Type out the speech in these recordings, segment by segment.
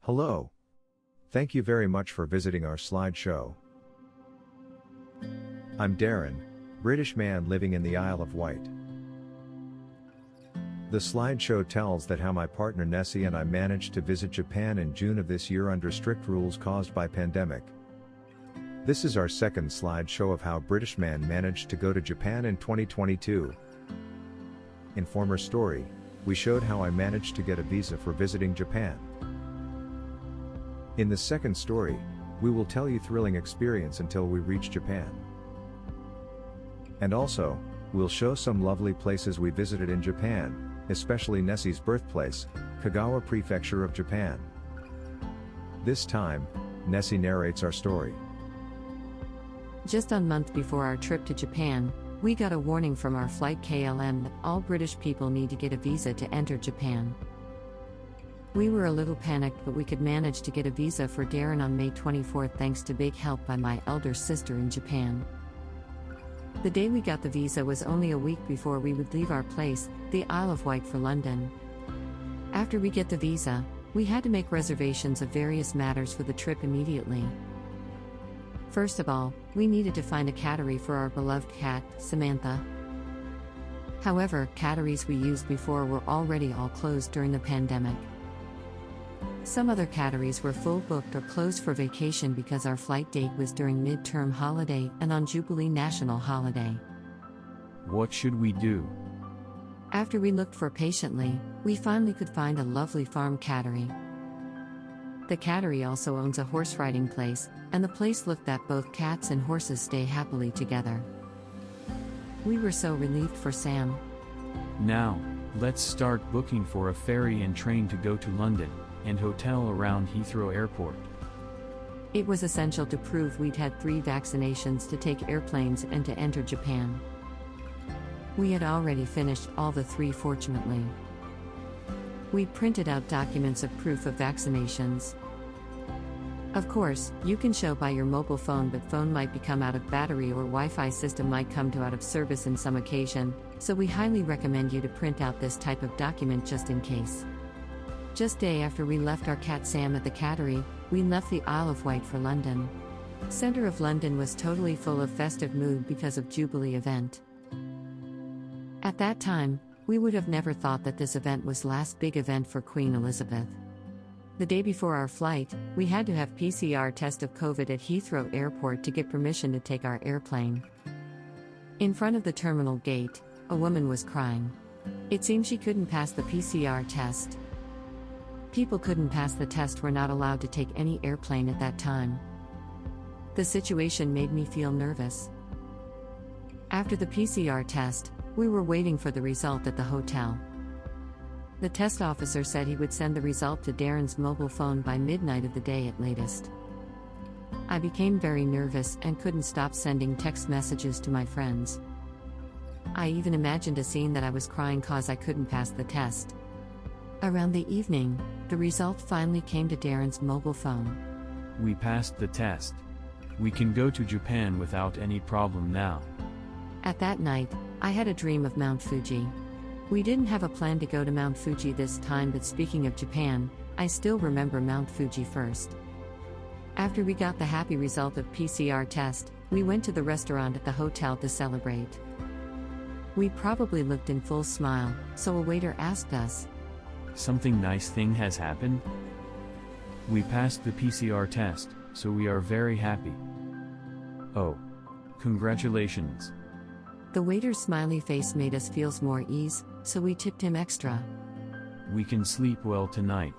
Hello. Thank you very much for visiting our slideshow. I'm Darren, British man living in the Isle of Wight. The slideshow tells that how my partner Nessie and I managed to visit Japan in June of this year under strict rules caused by pandemic. This is our second slideshow of how British man managed to go to Japan in 2022. In former story, we showed how I managed to get a visa for visiting Japan. In the second story, we will tell you thrilling experience until we reach Japan. And also, we'll show some lovely places we visited in Japan, especially Nessie's birthplace, Kagawa Prefecture of Japan. This time, Nessie narrates our story. Just a month before our trip to Japan, we got a warning from our flight KLM that all British people need to get a visa to enter Japan. We were a little panicked, but we could manage to get a visa for Darren on May 24th thanks to big help by my elder sister in Japan. The day we got the visa was only a week before we would leave our place, the Isle of Wight, for London. After we get the visa, we had to make reservations of various matters for the trip immediately. First of all, we needed to find a cattery for our beloved cat, Samantha. However, catteries we used before were already all closed during the pandemic. Some other catteries were full booked or closed for vacation because our flight date was during mid-term holiday and on Jubilee National Holiday. What should we do? After we looked for patiently, we finally could find a lovely farm cattery. The cattery also owns a horse riding place, and the place looked that both cats and horses stay happily together. We were so relieved for Sam. Now, let's start booking for a ferry and train to go to London, and hotel around Heathrow Airport. It was essential to prove we'd had 3 vaccinations to take airplanes and to enter Japan. We had already finished all the 3, fortunately. We printed out documents of proof of vaccinations. Of course, you can show by your mobile phone, but phone might become out of battery or Wi-Fi system might come to out of service in some occasion, so we highly recommend you to print out this type of document just in case. Just day after we left our cat Sam at the cattery, we left the Isle of Wight for London. Centre of London was totally full of festive mood because of Jubilee event. At that time, we would have never thought that this event was last big event for Queen Elizabeth. The day before our flight, we had to have PCR test of COVID at Heathrow Airport to get permission to take our airplane. In front of the terminal gate, a woman was crying. It seemed she couldn't pass the PCR test. People couldn't pass the test were not allowed to take any airplane at that time. The situation made me feel nervous. After the PCR test, we were waiting for the result at the hotel. The test officer said he would send the result to Darren's mobile phone by midnight of the day at latest. I became very nervous and couldn't stop sending text messages to my friends. I even imagined a scene that I was crying cause I couldn't pass the test. Around the evening, the result finally came to Darren's mobile phone. We passed the test. We can go to Japan without any problem now. At that night, I had a dream of Mount Fuji. We didn't have a plan to go to Mount Fuji this time, but speaking of Japan, I still remember Mount Fuji first. After we got the happy result of PCR test, we went to the restaurant at the hotel to celebrate. We probably looked in full smile, so a waiter asked us, Something nice thing has happened? We passed the PCR test, so we are very happy. Oh. Congratulations. The waiter's smiley face made us feel more ease, so we tipped him extra. We can sleep well tonight.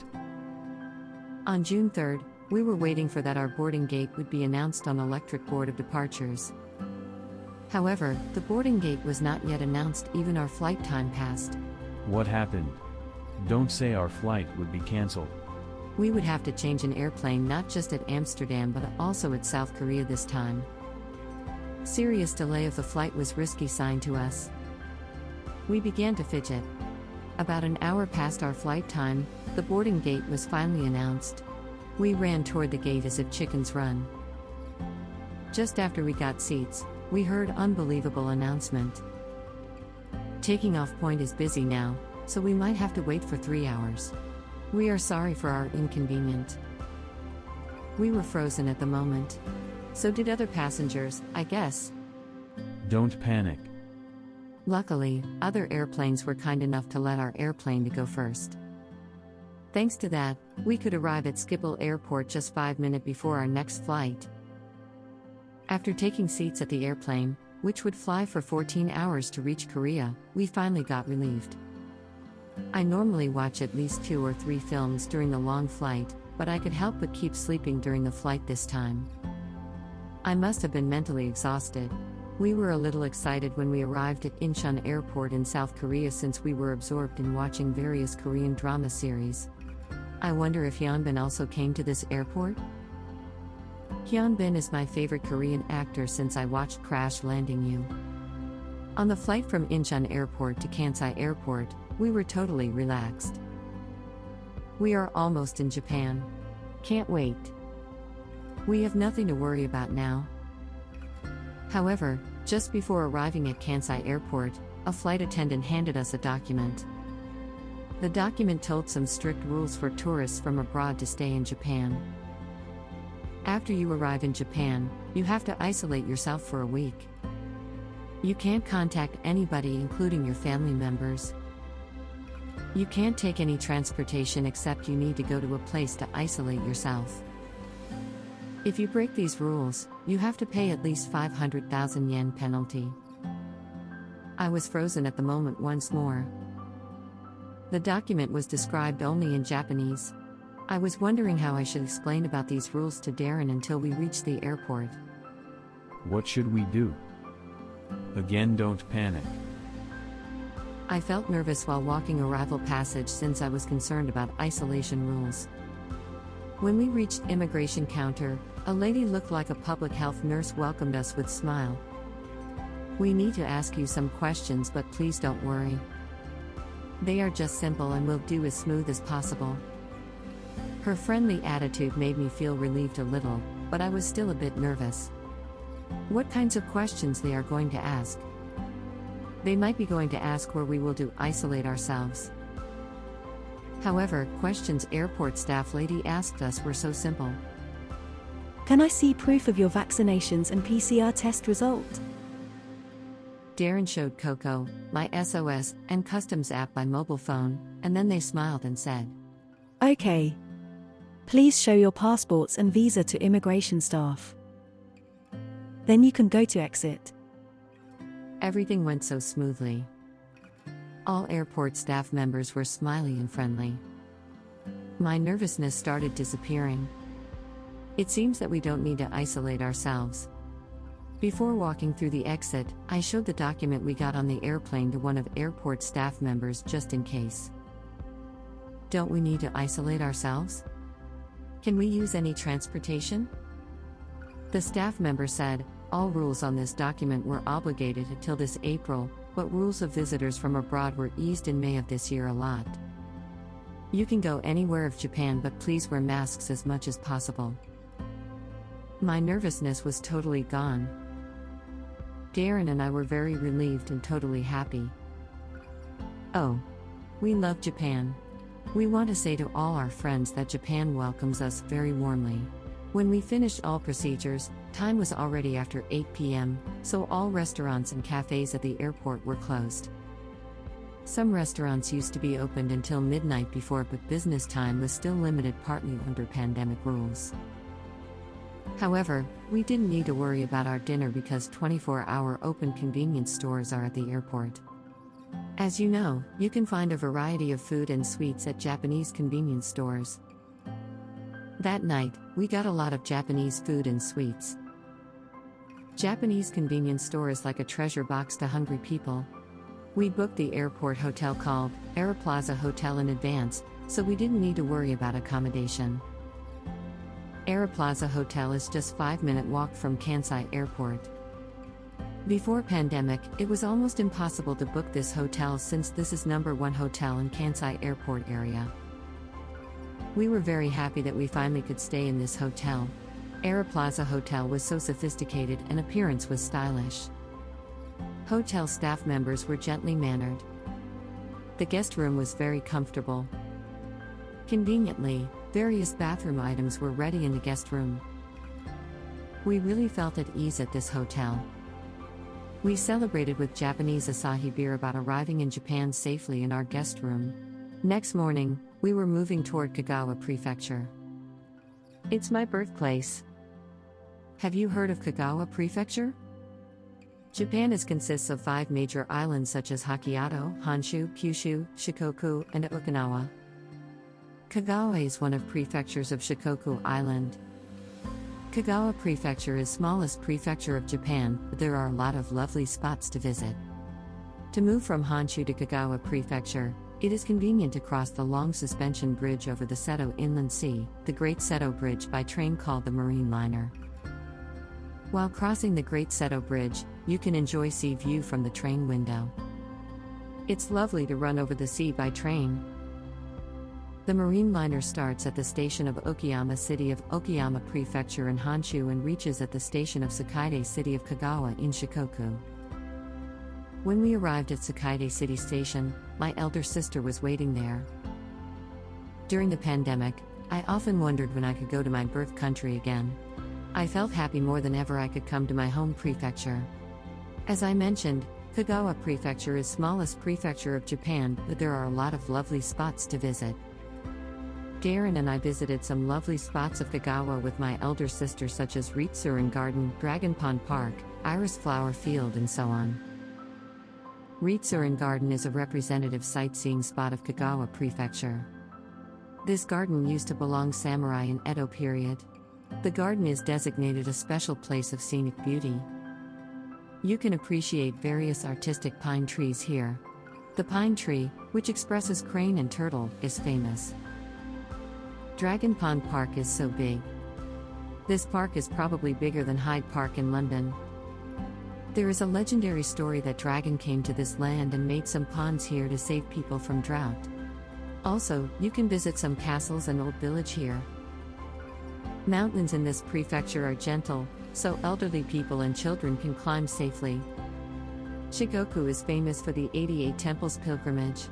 On June 3rd, we were waiting for that our boarding gate would be announced on electric board of departures. However, the boarding gate was not yet announced, even our flight time passed. What happened? Don't say our flight would be cancelled. We would have to change an airplane not just at Amsterdam but also at South Korea this time. Serious delay of the flight was risky sign to us. We began to fidget. About an hour past our flight time, the boarding gate was finally announced. We ran toward the gate as if chickens run. Just after we got seats, we heard unbelievable announcement. Taking off point is busy now, so we might have to wait for 3 hours. We are sorry for our inconvenience. We were frozen at the moment. So did other passengers, I guess. Don't panic. Luckily, other airplanes were kind enough to let our airplane to go first. Thanks to that, we could arrive at Schiphol Airport just 5 minutes before our next flight. After taking seats at the airplane, which would fly for 14 hours to reach Korea, we finally got relieved. I normally watch at least 2 or 3 films during the long flight, but I could help but keep sleeping during the flight this time. I must have been mentally exhausted. We were a little excited when we arrived at Incheon Airport in South Korea since we were absorbed in watching various Korean drama series. I wonder if Hyunbin also came to this airport? Hyunbin is my favorite Korean actor since I watched Crash Landing You. On the flight from Incheon Airport to Kansai Airport, we were totally relaxed. We are almost in Japan. Can't wait. We have nothing to worry about now. However, just before arriving at Kansai Airport, a flight attendant handed us a document. The document told some strict rules for tourists from abroad to stay in Japan. After you arrive in Japan, you have to isolate yourself for a week. You can't contact anybody, including your family members. You can't take any transportation except you need to go to a place to isolate yourself. If you break these rules, you have to pay at least 500,000 yen penalty. I was frozen at the moment once more. The document was described only in Japanese. I was wondering how I should explain about these rules to Darren until we reached the airport. What should we do? Again, don't panic. I felt nervous while walking arrival passage since I was concerned about isolation rules. When we reached immigration counter, a lady looked like a public health nurse welcomed us with smile. We need to ask you some questions, but please don't worry. They are just simple and will do as smooth as possible. Her friendly attitude made me feel relieved a little, but I was still a bit nervous. What kinds of questions they are going to ask? They might be going to ask where we will do isolate ourselves. However, questions airport staff lady asked us were so simple. Can I see proof of your vaccinations and PCR test result? Darren showed Coco, my SOS, and Customs app by mobile phone, and then they smiled and said, Okay. Please show your passports and visa to immigration staff. Then you can go to exit. Everything went so smoothly. All airport staff members were smiley and friendly. My nervousness started disappearing. It seems that we don't need to isolate ourselves. Before walking through the exit, I showed the document we got on the airplane to one of airport staff members just in case. Don't we need to isolate ourselves? Can we use any transportation? The staff member said, all rules on this document were obligated until this April, but rules of visitors from abroad were eased in May of this year a lot. You can go anywhere of Japan, but please wear masks as much as possible. My nervousness was totally gone. Darren and I were very relieved and totally happy. Oh, we love Japan. We want to say to all our friends that Japan welcomes us very warmly. When we finished all procedures, time was already after 8 p.m., so all restaurants and cafes at the airport were closed. Some restaurants used to be opened until midnight before, but business time was still limited partly under pandemic rules. However, we didn't need to worry about our dinner because 24-hour open convenience stores are at the airport. As you know, you can find a variety of food and sweets at Japanese convenience stores. That night, we got a lot of Japanese food and sweets. Japanese convenience store is like a treasure box to hungry people. We booked the airport hotel called Aeroplaza Hotel in advance, so we didn't need to worry about accommodation. Aeroplaza Hotel is just 5-minute walk from Kansai Airport. Before pandemic, it was almost impossible to book this hotel since this is #1 hotel in Kansai Airport area. We were very happy that we finally could stay in this hotel. Aeroplaza Hotel was so sophisticated and appearance was stylish. Hotel staff members were gently mannered. The guest room was very comfortable. Conveniently, various bathroom items were ready in the guest room. We really felt at ease at this hotel. We celebrated with Japanese Asahi beer about arriving in Japan safely in our guest room. Next morning, we were moving toward Kagawa Prefecture. It's my birthplace. Have you heard of Kagawa Prefecture? Japan consists of 5 major islands such as Hokkaido, Honshu, Kyushu, Shikoku, and Okinawa. Kagawa is one of prefectures of Shikoku Island. Kagawa Prefecture is smallest prefecture of Japan, but there are a lot of lovely spots to visit. To move from Honshu to Kagawa Prefecture, it is convenient to cross the long suspension bridge over the Seto Inland Sea, the Great Seto Bridge by train called the Marine Liner. While crossing the Great Seto Bridge, you can enjoy sea view from the train window. It's lovely to run over the sea by train. The marine liner starts at the station of Okayama City of Okayama Prefecture in Honshu and reaches at the station of Sakaide City of Kagawa in Shikoku. When we arrived at Sakaide City Station, my elder sister was waiting there. During the pandemic, I often wondered when I could go to my birth country again. I felt happy more than ever I could come to my home prefecture. As I mentioned, Kagawa Prefecture is smallest prefecture of Japan, but there are a lot of lovely spots to visit. Darren and I visited some lovely spots of Kagawa with my elder sister such as Ritsurin Garden, Dragon Pond Park, Iris Flower Field and so on. Ritsurin Garden is a representative sightseeing spot of Kagawa Prefecture. This garden used to belong samurai in Edo period. The garden is designated a special place of scenic beauty. You can appreciate various artistic pine trees here. The pine tree, which expresses crane and turtle, is famous. Dragon Pond Park is so big. This park is probably bigger than Hyde Park in London. There is a legendary story that Dragon came to this land and made some ponds here to save people from drought. Also, you can visit some castles and old village here. Mountains in this prefecture are gentle, so elderly people and children can climb safely. Shikoku is famous for the 88 Temples pilgrimage.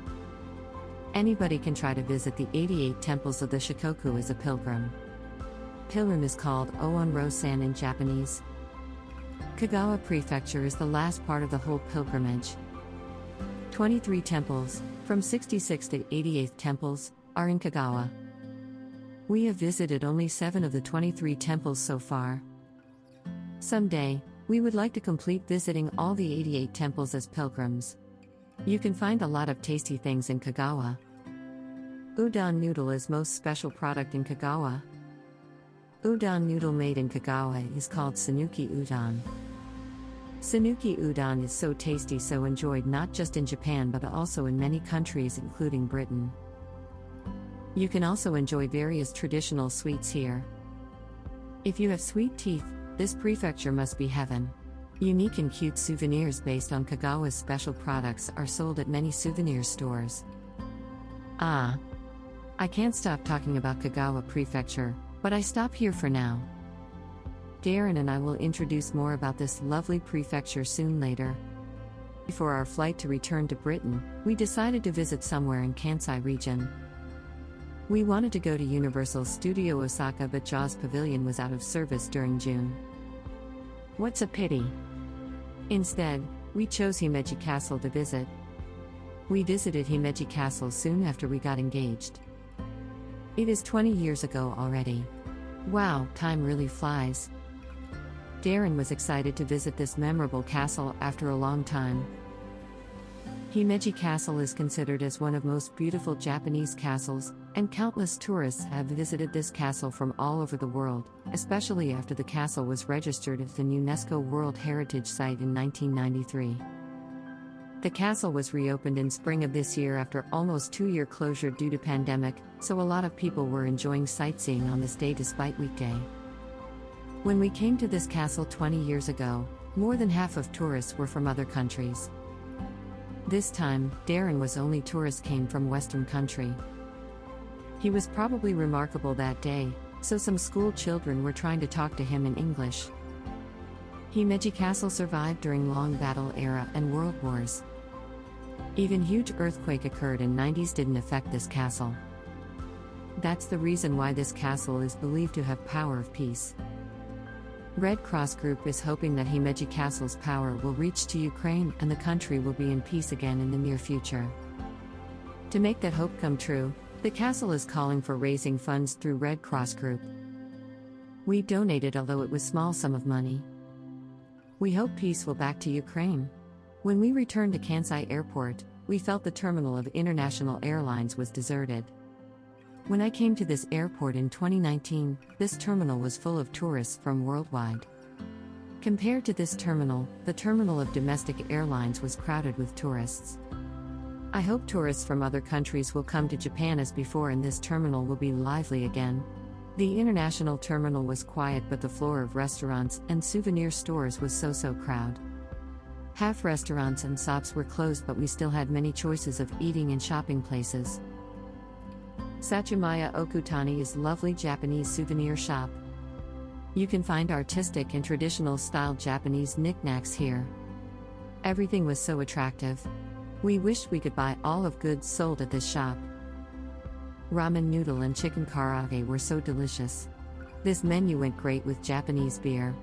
Anybody can try to visit the 88 temples of the Shikoku as a pilgrim. Pilgrim is called Onro-san in Japanese. Kagawa Prefecture is the last part of the whole pilgrimage. 23 temples, from 66 to 88 temples, are in Kagawa. We have visited only 7 of the 23 temples so far. Someday, we would like to complete visiting all the 88 temples as pilgrims. You can find a lot of tasty things in Kagawa. Udon noodle is most special product in Kagawa. Udon noodle made in Kagawa is called Sanuki udon. Sanuki udon is so tasty, so enjoyed not just in Japan but also in many countries including Britain. You can also enjoy various traditional sweets here. If you have sweet teeth, this prefecture must be heaven. Unique and cute souvenirs based on Kagawa's special products are sold at many souvenir stores. I can't stop talking about Kagawa Prefecture, but I stop here for now. Darren and I will introduce more about this lovely prefecture soon later. Before our flight to return to Britain, we decided to visit somewhere in Kansai region. We wanted to go to Universal Studio Osaka, but Jaws Pavilion was out of service during June. What's a pity? Instead, we chose Himeji Castle to visit. We visited Himeji Castle soon after we got engaged. It is 20 years ago already. Wow, time really flies. Darren was excited to visit this memorable castle after a long time. Himeji Castle is considered as one of most beautiful Japanese castles, and countless tourists have visited this castle from all over the world, especially after the castle was registered as the UNESCO World Heritage Site in 1993. The castle was reopened in spring of this year after almost 2-year closure due to pandemic, so a lot of people were enjoying sightseeing on this day despite weekday. When we came to this castle 20 years ago, more than half of tourists were from other countries. This time, Darren was only tourist came from Western country. He was probably remarkable that day, so some school children were trying to talk to him in English. Himeji Castle survived during long battle era and world wars. Even huge earthquake occurred in 90s didn't affect this castle. That's the reason why this castle is believed to have power of peace. Red Cross Group is hoping that Himeji Castle's power will reach to Ukraine and the country will be in peace again in the near future. To make that hope come true, the castle is calling for raising funds through Red Cross Group. We donated, although it was small sum of money. We hope peace will back to Ukraine. When we returned to Kansai Airport, we felt the terminal of international airlines was deserted. When I came to this airport in 2019, this terminal was full of tourists from worldwide. Compared to this terminal, the terminal of domestic airlines was crowded with tourists. I hope tourists from other countries will come to Japan as before and this terminal will be lively again. The international terminal was quiet, but the floor of restaurants and souvenir stores was so crowded. Half restaurants and shops were closed, but we still had many choices of eating and shopping places. Sachumaya Okutani is a lovely Japanese souvenir shop. You can find artistic and traditional style Japanese knickknacks here. Everything was so attractive. We wished we could buy all of goods sold at this shop. Ramen noodle and chicken karaage were so delicious. This menu went great with Japanese beer.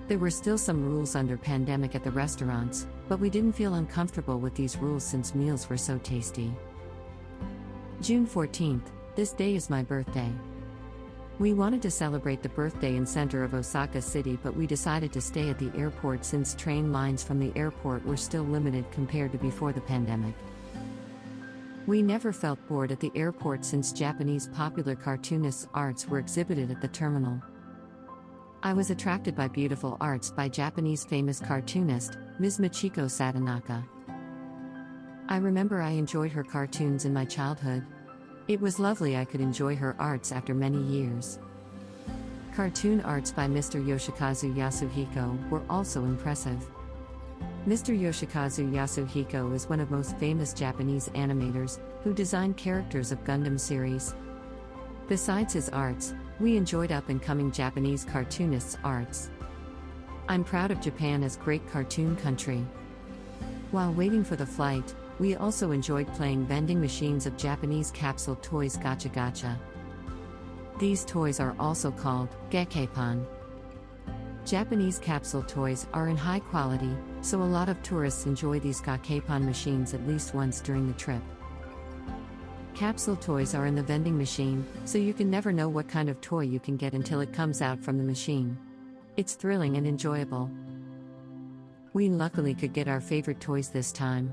There were still some rules under pandemic at the restaurants, but we didn't feel uncomfortable with these rules since meals were so tasty. June 14th, this day is my birthday. We wanted to celebrate the birthday in center of Osaka City, but we decided to stay at the airport since train lines from the airport were still limited compared to before the pandemic. We never felt bored at the airport since Japanese popular cartoonists' arts were exhibited at the terminal. I was attracted by beautiful arts by Japanese famous cartoonist, Ms. Michiko Satonaka. I remember I enjoyed her cartoons in my childhood. It was lovely I could enjoy her arts after many years. Cartoon arts by Mr. Yoshikazu Yasuhiko were also impressive. Mr. Yoshikazu Yasuhiko is one of most famous Japanese animators who designed characters of Gundam series. Besides his arts, we enjoyed up-and-coming Japanese cartoonists' arts. I'm proud of Japan as great cartoon country. While waiting for the flight, we also enjoyed playing vending machines of Japanese capsule toys gacha gacha. These toys are also called gekkepan. Japanese capsule toys are in high quality, so a lot of tourists enjoy these gekkepan machines at least once during the trip. Capsule toys are in the vending machine, so you can never know what kind of toy you can get until it comes out from the machine. It's thrilling and enjoyable. We luckily could get our favorite toys this time.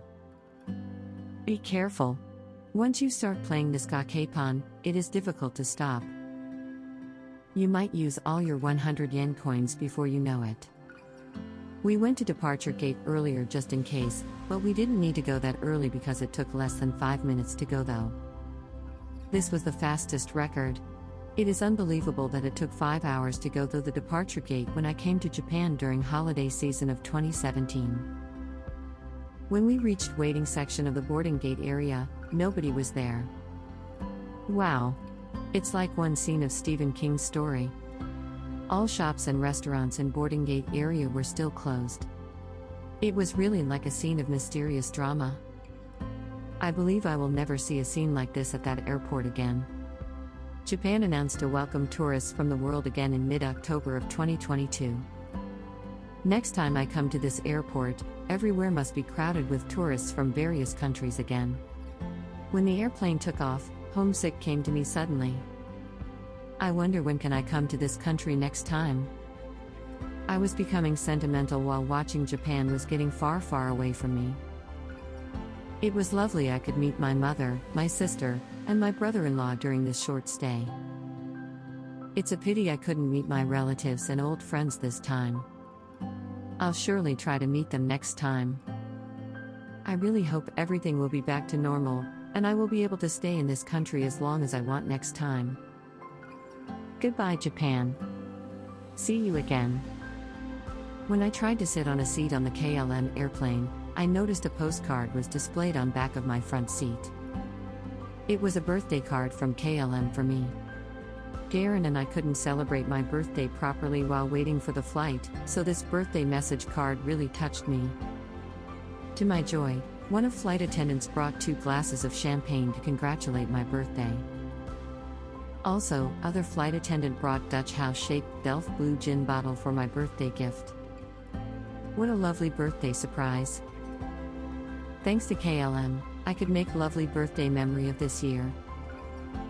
Be careful. Once you start playing this gekkepan, it is difficult to stop. You might use all your 100 yen coins before you know it. We went to departure gate earlier just in case, but we didn't need to go that early because it took less than 5 minutes to go though. This was the fastest record. It is unbelievable that it took 5 hours to go through the departure gate when I came to Japan during holiday season of 2017. When we reached waiting section of the boarding gate area, nobody was there. Wow. It's like one scene of Stephen King's story. All shops and restaurants in boarding gate area were still closed. It was really like a scene of mysterious drama. I believe I will never see a scene like this at that airport again. Japan announced to welcome tourists from the world again in mid-October of 2022. Next time I come to this airport, everywhere must be crowded with tourists from various countries again. When the airplane took off, homesick came to me suddenly. I wonder when can I come to this country next time? I was becoming sentimental while watching Japan was getting far away from me. It was lovely I could meet my mother, my sister, and my brother-in-law during this short stay. It's a pity I couldn't meet my relatives and old friends this time. I'll surely try to meet them next time. I really hope everything will be back to normal, and I will be able to stay in this country as long as I want next time. Goodbye, Japan. See you again. When I tried to sit on a seat on the KLM airplane, I noticed a postcard was displayed on back of my front seat. It was a birthday card from KLM for me. Darren and I couldn't celebrate my birthday properly while waiting for the flight, so this birthday message card really touched me. To my joy, one of flight attendants brought 2 glasses of champagne to congratulate my birthday. Also, other flight attendant brought Dutch house-shaped Delft blue gin bottle for my birthday gift. What a lovely birthday surprise. Thanks to KLM, I could make lovely birthday memory of this year.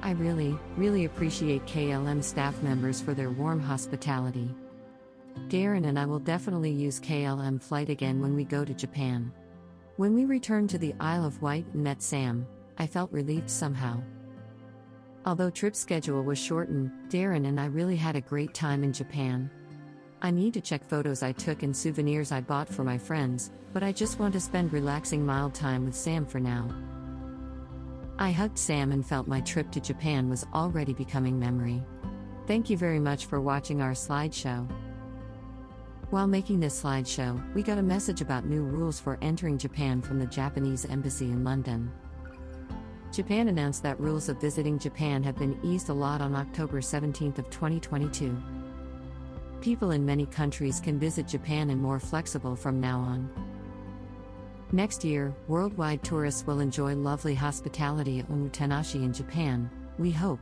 I really appreciate KLM staff members for their warm hospitality. Darren and I will definitely use KLM flight again when we go to Japan. When we returned to the Isle of Wight and met Sam, I felt relieved somehow. Although trip schedule was shortened, Darren and I really had a great time in Japan. I need to check photos I took and souvenirs I bought for my friends, but I just want to spend relaxing mild time with Sam for now. I hugged Sam and felt my trip to Japan was already becoming memory. Thank you very much for watching our slideshow. While making this slideshow, we got a message about new rules for entering Japan from the Japanese embassy in London. Japan announced that rules of visiting Japan have been eased a lot on October 17 of 2022. People in many countries can visit Japan and more flexible from now on. Next year, worldwide tourists will enjoy lovely hospitality at Omotenashi in Japan, we hope.